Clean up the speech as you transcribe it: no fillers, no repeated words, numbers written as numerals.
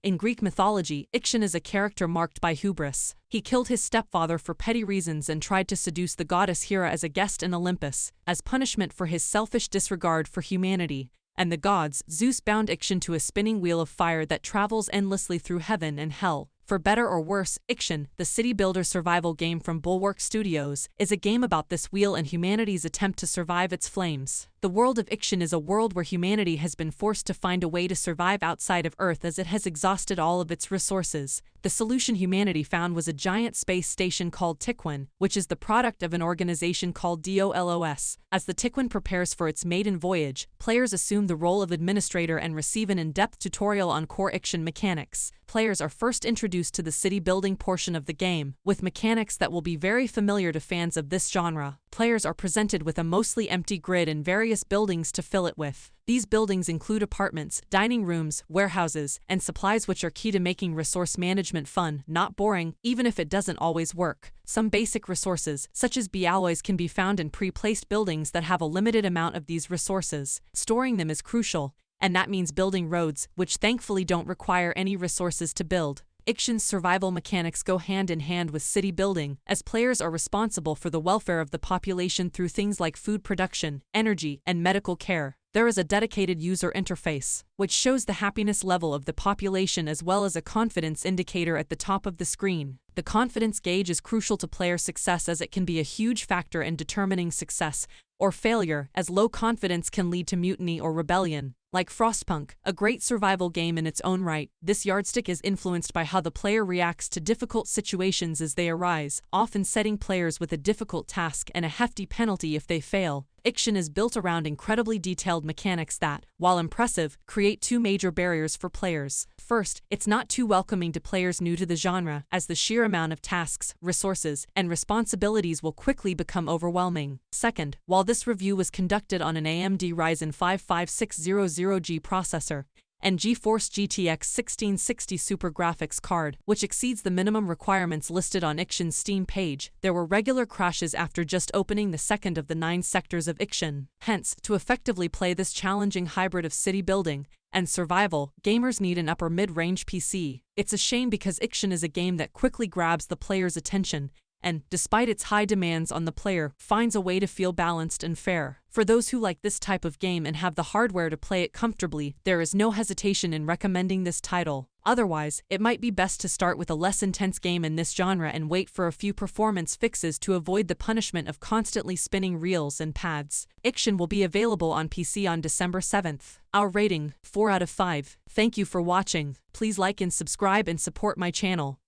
In Greek mythology, IXION is a character marked by hubris. He killed his stepfather for petty reasons and tried to seduce the goddess Hera as a guest in Olympus, as punishment for his selfish disregard for humanity. And the gods, Zeus bound IXION to a spinning wheel of fire that travels endlessly through heaven and hell. For better or worse, IXION, the city builder survival game from Bulwark Studios, is a game about this wheel and humanity's attempt to survive its flames. The world of IXION is a world where humanity has been forced to find a way to survive outside of Earth as it has exhausted all of its resources. The solution humanity found was a giant space station called Tiquin, which is the product of an organization called DOLOS. As the Tiquin prepares for its maiden voyage, players assume the role of administrator and receive an in-depth tutorial on core IXION mechanics. Players are first introduced to the city building portion of the game, with mechanics that will be very familiar to fans of this genre. Players are presented with a mostly empty grid and various buildings to fill it with. These buildings include apartments, dining rooms, warehouses, and supplies, which are key to making resource management fun, not boring, even if it doesn't always work. Some basic resources, such as alloys, can be found in pre-placed buildings that have a limited amount of these resources. Storing them is crucial, and that means building roads, which thankfully don't require any resources to build. IXION's survival mechanics go hand in hand with city building, as players are responsible for the welfare of the population through things like food production, energy, and medical care. There is a dedicated user interface, which shows the happiness level of the population as well as a confidence indicator at the top of the screen. The confidence gauge is crucial to player success, as it can be a huge factor in determining success or failure, as low confidence can lead to mutiny or rebellion. Like Frostpunk, a great survival game in its own right, this yardstick is influenced by how the player reacts to difficult situations as they arise, often setting players with a difficult task and a hefty penalty if they fail. IXION is built around incredibly detailed mechanics that, while impressive, create two major barriers for players. First, it's not too welcoming to players new to the genre, as the sheer amount of tasks, resources, and responsibilities will quickly become overwhelming. Second, while this review was conducted on an AMD Ryzen 5 5600G processor, and GeForce GTX 1660 Super graphics card, which exceeds the minimum requirements listed on IXION's Steam page, there were regular crashes after just opening the second of the 9 sectors of IXION. Hence, to effectively play this challenging hybrid of city building and survival, gamers need an upper mid-range PC. It's a shame, because IXION is a game that quickly grabs the player's attention, and, despite its high demands on the player, finds a way to feel balanced and fair. For those who like this type of game and have the hardware to play it comfortably, there is no hesitation in recommending this title. Otherwise, it might be best to start with a less intense game in this genre and wait for a few performance fixes to avoid the punishment of constantly spinning reels and pads. IXION will be available on PC on December 7th. Our rating, 4 out of 5. Thank you for watching. Please like and subscribe and support my channel.